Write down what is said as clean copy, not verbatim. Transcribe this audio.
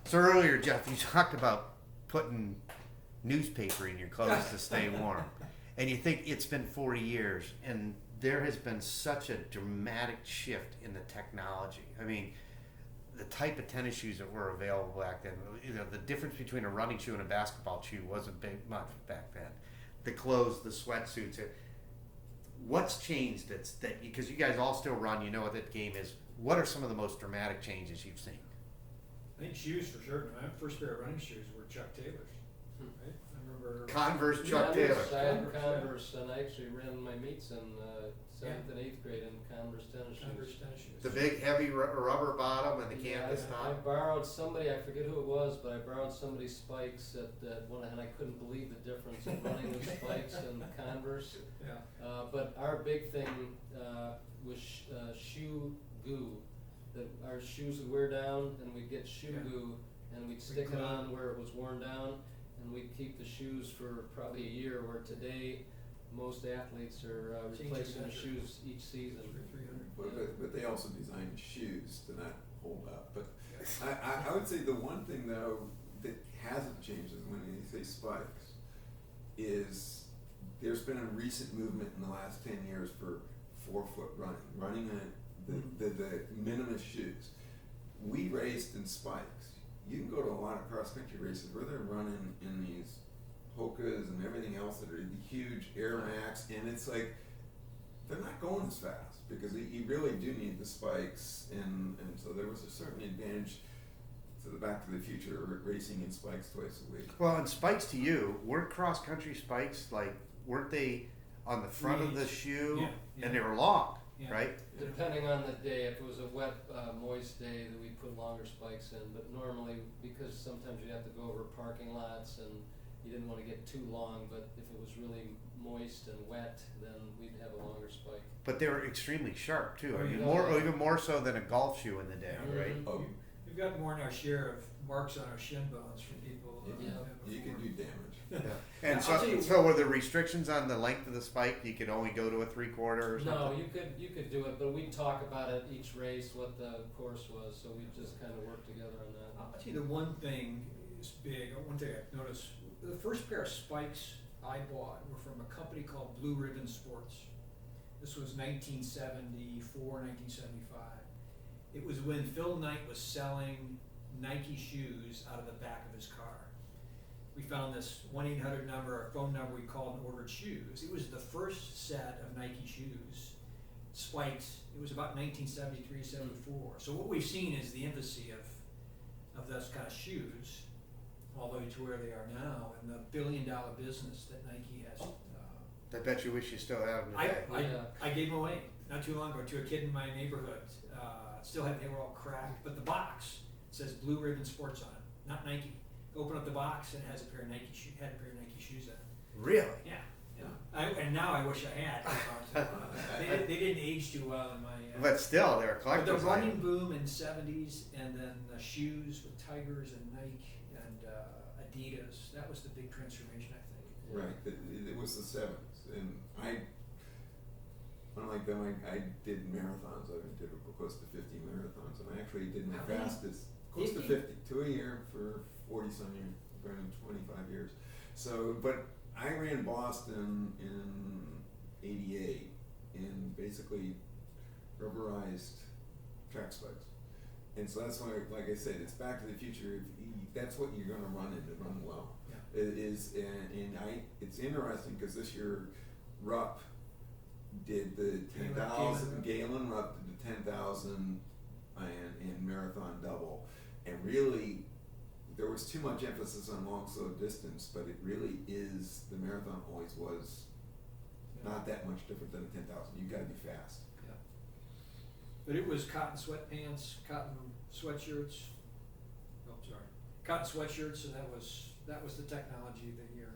So earlier, Jeff, you talked about putting newspaper in your clothes to stay warm. And you think it's been 40 years, and there has been such a dramatic shift in the technology. I mean, the type of tennis shoes that were available back then, the difference between a running shoe and a basketball shoe wasn't big much back then. The clothes, the sweatsuits. What's changed that because you guys all still run, you know what that game is. What are some of the most dramatic changes you've seen? I think shoes for sure. My first pair of running shoes were Chuck Taylors. Right? I remember Converse Chuck Taylor. I had Converse, and I actually ran my meets in 7th and 8th grade in Converse tennis shoes. The big heavy rubber bottom and the canvas I top. borrowed somebody, I forget who it was, but I borrowed somebody's spikes at one, and I couldn't believe the difference of running with spikes and Converse. Yeah. But our big thing was shoe goo. That our shoes would wear down, and we'd get shoe goo, and we'd stick it on where it was worn down, and we'd keep the shoes for probably a year, where today most athletes are replacing their shoes each season. But they also design shoes to not hold up. But I would say the one thing though that hasn't changed is when you say spikes is there's been a recent movement in the last 10 years for 4-foot running the minimalist shoes. We raced in spikes. You can go to a lot of cross country races where they're running in these Hokas and everything else that are the huge Air Max, and it's like they're not going as fast because you really do need the spikes, and so there was a certain advantage to the Back to the Future racing in spikes twice a week. Well, and spikes to you, weren't cross country spikes weren't they on the front of the shoe? Yeah. And they were long, Yeah. right? Depending on the day, if it was a wet, moist day, then we'd put longer spikes in. But normally, because sometimes you'd have to go over parking lots and you didn't want to get too long, but if it was really moist and wet, then we'd have a longer spike. But they were extremely sharp too. I Oh, mean, yeah. even more so than a golf shoe in the day, Yeah. right? Oh, We've got more than our share of marks on our shin bones from people. you can do damage. Yeah. And I'll tell you- so were there restrictions on the length of the spike? You could only go to a 3/4 or No, something? you could do it, but we'd talk about it each race, what the course was, so we just kind of worked together on that. I'll tell you the one thing is big. One thing I've noticed: the first pair of spikes I bought were from a company called Blue Ribbon Sports. This was 1974, 1975. It was when Phil Knight was selling Nike shoes out of the back of his car. We found this 1-800 number, our phone number, we called and ordered shoes. It was the first set of Nike shoes, spikes. It was about 1973, 74. So what we've seen is the infancy of those kind of shoes, all the way to where they are now, and the billion-dollar business that Nike has. I bet you wish you still have them today. I gave them away not too long ago to a kid in my neighborhood. They were all cracked, but the box says Blue Ribbon Sports on it, not Nike. Open up the box and it has a pair of Nike shoes in it. Really? Yeah. And now I wish I had. They didn't age too well in my. But still, they're a But collector's the running item. boom in the 70s, and then the shoes with Tigers and Nike and Adidas. That was the big transformation, I think. Right, it was the 70s, and unlike them, I did marathons. I did close to 50 marathons, and I actually did my How many? fastest, close to 50, 2 a year for 40-some years, running 25 years. So, but I ran Boston in '88 in basically rubberized track spikes. And so that's why, like I said, it's Back to the Future. That's what you're going to run in to run well. Yeah. It is, it's interesting because this year Rupp did the 10,000. Galen Rupp did the 10,000 and marathon double, and really there was too much emphasis on long slow distance, but it really is, the marathon always was not that much different than a 10,000. You got to be fast. Yeah. But it was cotton sweatpants, cotton sweatshirts. Oh, sorry, cotton sweatshirts, and that was the technology of the year.